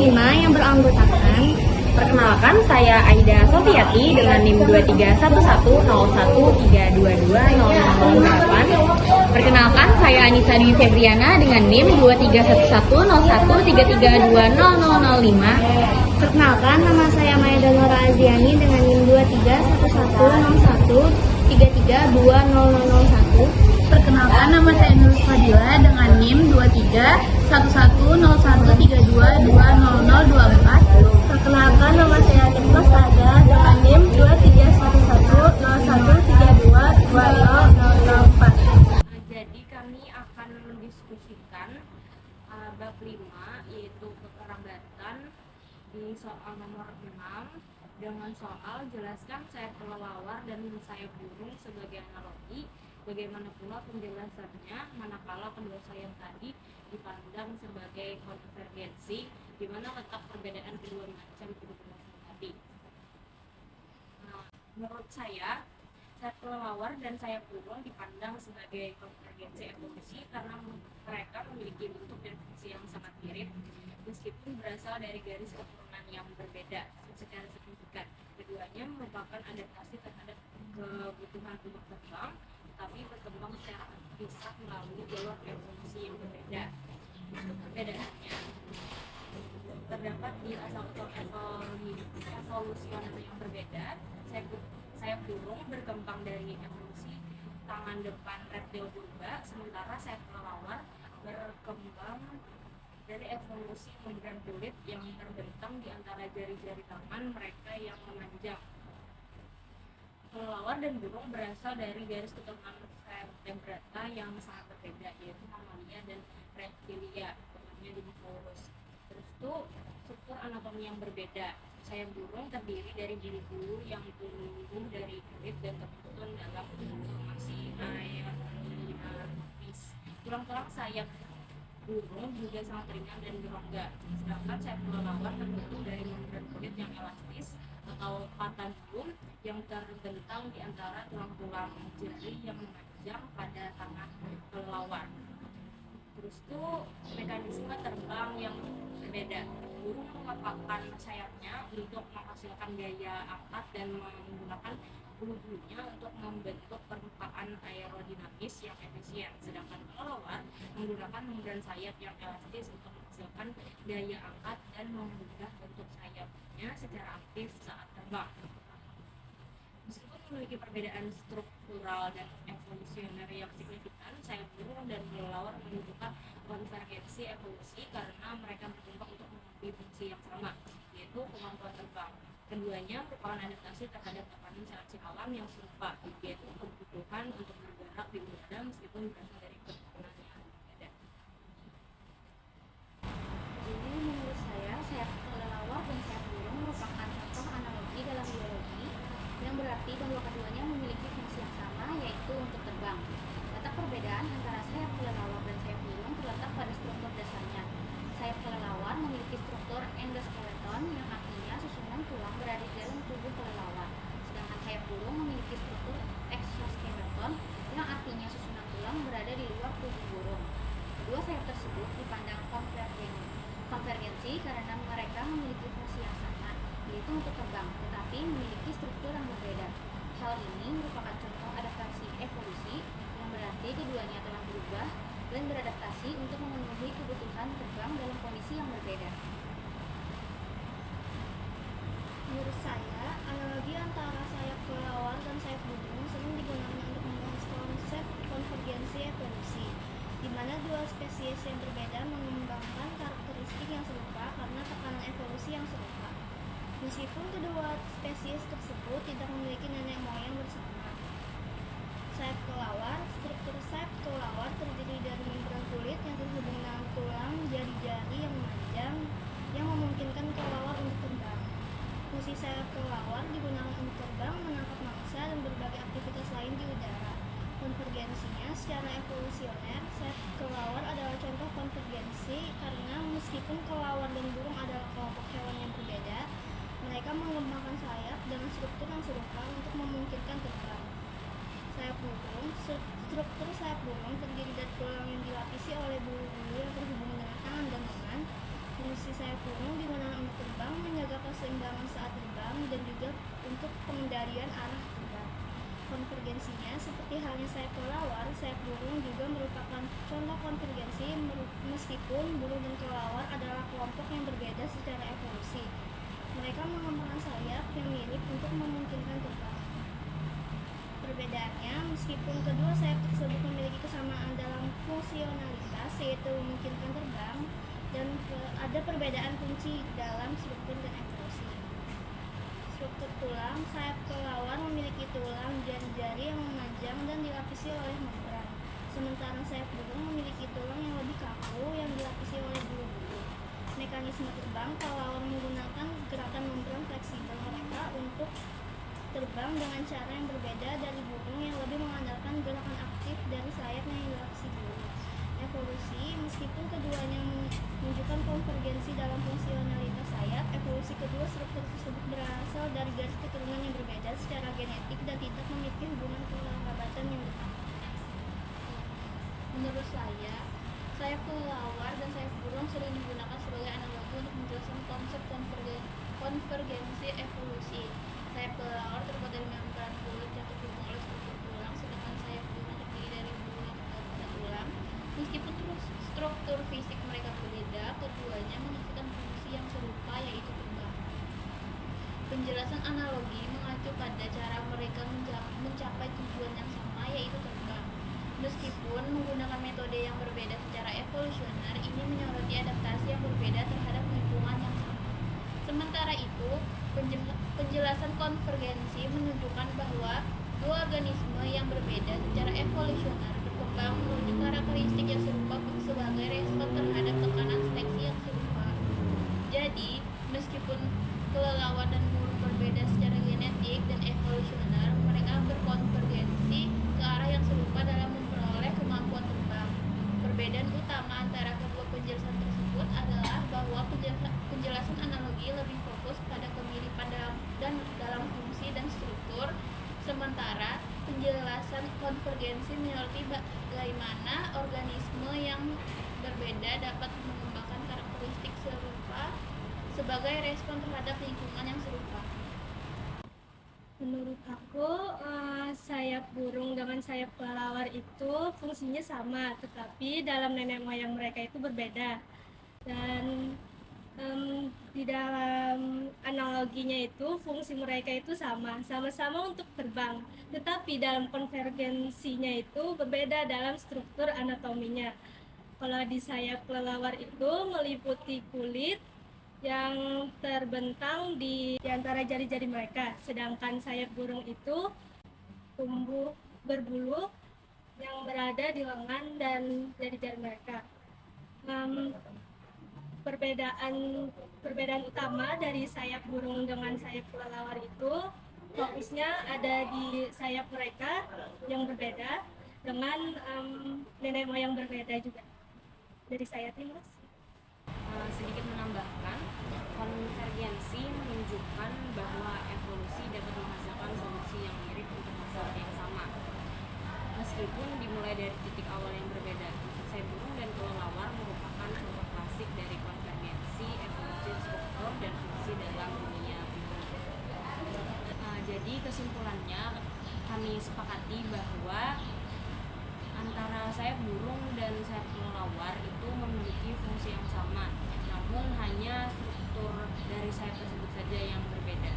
5 yang beranggotakan. Perkenalkan, saya Aida Sofiati dengan NIM 231101322008. Perkenalkan, saya Anissa Dwi Febriana dengan NIM 231101332005. Perkenalkan, nama saya Maya Danora Aziani dengan NIM 231101332001. Perkenalkan, nama saya Nurul Fadila dengan NIM 231101322024. Perkenalkan, nama saya Nikma Sada dengan NIM 231101322004. Jadi kami akan mendiskusikan bab 5 yaitu kekerabatan di soal nomor 6 dengan soal jelaskan sayap kelelawar dan sayap burung sebagai analogi. Bagaimana pula penjelasannya manakala kedua sayap tadi dipandang sebagai konvergensi, di mana letak perbedaan kedua macam penjelasan tadi. Menurut saya, sayap kelelawar dan sayap burung dipandang sebagai konvergensi evolusi karena mereka memiliki bentuk dan fungsi yang sangat mirip meskipun berasal dari garis keturunan yang berbeda secara signifikan. Keduanya merupakan adaptasi terhadap kebutuhan untuk terbang, tapi berkembang secara terpisah melalui jalur evolusi yang berbeda. Perbedaannya terdapat di asal-usul evolusioner yang berbeda. Sayap burung berkembang dari evolusi tangan depan reptil purba, sementara sayap kelelawar berkembang dari evolusi membran kulit yang terbentang di antara jari-jari tangan mereka yang memanjang. Kelelawar dan burung berasal dari garis keturunan vertebrata yang sangat berbeda, yaitu mamalia dan reptilia, namanya dinosaurus. Terus itu struktur anatomi yang berbeda. Sayap burung terdiri dari bulu-bulu yang tumbuh dari kulit dan tersusun dalam formasi aerodinamis. Tulang-tulang sayap burung juga sangat ringan dan berongga, sedangkan sayap kelelawar terbentuk dari membran kulit yang elastis atau patanium yang terbentang di antara tulang-tulang jari yang memanjang pada tangan kelelawar. Terus itu mekanisme terbang yang berbeda. Burung mengepakkan sayapnya untuk menghasilkan gaya angkat dan menggunakan bulu-bulunya untuk membentuk permukaan aerodinamis yang efisien, sedangkan kelelawar menggunakan membran sayap yang elastis untuk menghasilkan gaya angkat dan mengubah bentuk sayapnya secara aktif saat terbang. Meskipun memiliki perbedaan struktural dan evolusioner yang signifikan, sayap burung dan kelelawar menunjukkan konvergensi evolusi karena mereka berkembang untuk memenuhi fungsi yang sama, yaitu kemampuan terbang. Keduanya merupakan adaptasi terhadap tekanan seleksi alam yang serupa, yaitu kebutuhan untuk bergerak di udara meskipun berasal dari keturunan yang berbeda. Jadi menurut saya, sayap kelelawar dan sayap burung merupakan contoh analogi dalam biologi yang berarti bahwa keduanya memiliki fungsi yang sama, yaitu untuk terbang. Letak perbedaan antara sayap kelelawar dan sayap burung terletak pada struktur dasarnya. Sayap kelelawar memiliki struktur endoskeleton yang artinya susunan tulang berada di dalam tubuh kelelawar, sedangkan sayap burung memiliki struktur exoskeleton yang artinya susunan tulang berada di luar tubuh burung. Kedua sayap tersebut dipandang konvergensi karena mereka memiliki fungsi yang sama, yaitu untuk terbang, tetapi memiliki struktur yang berbeda. Hal ini merupakan contoh adaptasi evolusi yang berarti keduanya telah berubah dan beradaptasi untuk memenuhi kebutuhan terbang dalam kondisi yang berbeda. Menurut saya, analogi antara sayap kelelawar dan sayap burung sering digunakan untuk membahas konsep konvergensi evolusi, di mana dua spesies yang berbeda mengembangkan karakteristik yang serupa karena tekanan evolusi yang serupa. Meskipun kedua spesies tersebut tidak memiliki nenek moyang bersama. Struktur sayap kelelawar terdiri dari membran kulit yang terhubung dengan tulang jari-jari yang memanjang yang memungkinkan kelelawar untuk terbang. Fungsi sayap kelelawar digunakan untuk terbang, menangkap mangsa, dan berbagai aktivitas lain di udara. Konvergensinya secara evolusioner, sayap kelelawar adalah contoh konvergensi karena meskipun kelelawar dan burung adalah kelompok hewan yang berbeda, mereka mengembangkan sayap dengan struktur yang serupa untuk memungkinkan terbang. Struktur sayap burung terdiri dari tulang yang dilapisi oleh bulu-bulu yang terhubung dengan tangan dan lengan. Fungsi sayap burung digunakan untuk terbang, menjaga keseimbangan saat terbang, dan juga untuk pengendalian arah terbang. Konvergensinya, seperti halnya sayap kelelawar, sayap burung juga merupakan contoh konvergensi meskipun burung dan kelelawar adalah kelompok yang berbeda secara evolusi. Mereka mengembangkan sayap yang mirip untuk memungkinkan terbang. Perbedaannya, meskipun kedua sayap tersebut memiliki kesamaan dalam fungsionalitas, yaitu memungkinkan terbang, dan ada perbedaan kunci dalam struktur dan evolusi. Struktur tulang, sayap kelelawar memiliki tulang dan jari yang memanjang dan dilapisi oleh membran. Sementara sayap burung memiliki tulang yang lebih kaku yang dilapisi oleh bulu-bulu. Mekanisme terbang, kelelawar menggunakan gerakan membran fleksibel mereka untuk terbang dengan cara yang berbeda dari burung yang lebih mengandalkan gerakan aktif dari sayapnya yang dilapisi bulu. Evolusi, meskipun keduanya menunjukkan konvergensi dalam fungsionalitas sayap, evolusi kedua struktur tersebut berasal dari garis keturunan yang berbeda secara genetik dan tidak memiliki hubungan kekerabatan yang dekat. Menurut saya, sayap kelelawar dan sayap burung sering digunakan sebagai analogi untuk menjelaskan konsep konvergensi evolusi. Sayap kelelawar terbuat dari membran kulit yang terhubung oleh struktur tulang, sedangkan sayap burung terdiri dari bulu yang terkait pada tulang. Meskipun struktur fisik mereka berbeda, keduanya menghasilkan fungsi yang serupa, yaitu terbang. Penjelasan analogi mengacu pada cara mereka mencapai tujuan yang sama, yaitu terbang. Meskipun menggunakan metode yang berbeda secara evolusioner, ini menyoroti adaptasi yang berbeda terhadap lingkungan yang sama. Sementara itu, penjelasan konvergensi menunjukkan bahwa dua organisme yang berbeda secara evolusioner berkembang menuju karakteristik yang serupa sebagai respon terhadap tekanan seleksi yang serupa. Jadi, meskipun kelelawar dan burung berbeda secara genetik dan evolusioner, mereka berkonvergensi ke arah yang serupa dalam memperoleh kemampuan terbang. Perbedaan utama antara kedua penjelasan tersebut adalah bahwa penjelasan analogi lebih fokus pada kemiripan dalam fungsi dan struktur, sementara penjelasan konvergensi menyoroti bagaimana organisme yang berbeda dapat mengembangkan karakteristik serupa sebagai respon terhadap lingkungan yang serupa. Menurut aku, sayap burung dengan sayap kelelawar itu fungsinya sama, tetapi dalam nenek moyang mereka itu berbeda. Dan di dalam analoginya itu fungsi mereka itu sama-sama untuk terbang, tetapi dalam konvergensinya itu berbeda dalam struktur anatominya. Kalau di sayap kelelawar itu meliputi kulit yang terbentang di antara jari-jari mereka, sedangkan sayap burung itu tumbuh berbulu yang berada di lengan dan jari-jari mereka. Perbedaan utama dari sayap burung dengan sayap kelelawar itu fokusnya ada di sayap mereka yang berbeda dengan nenek moyang berbeda juga. Dari saya, terima kasih. Sedikit menambahkan, konvergensi menunjukkan bahwa evolusi dapat menghasilkan solusi yang mirip untuk masalah yang sama, meskipun dimulai dari titik awal yang berbeda. Sayap burung dan kelelawar merupakan contoh klasik dari konvergensi evolusi struktur dan fungsi dalam dunia biologi. Jadi kesimpulannya, kami sepakati bahwa antara sayap burung dan sayap kelelawar itu memiliki fungsi yang sama, namun hanya struktur dari sayap tersebut saja yang berbeda.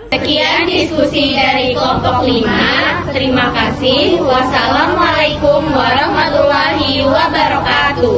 Sekian diskusi dari kelompok 5. Terima kasih. Wassalamualaikum warahmatullahi wabarakatuh.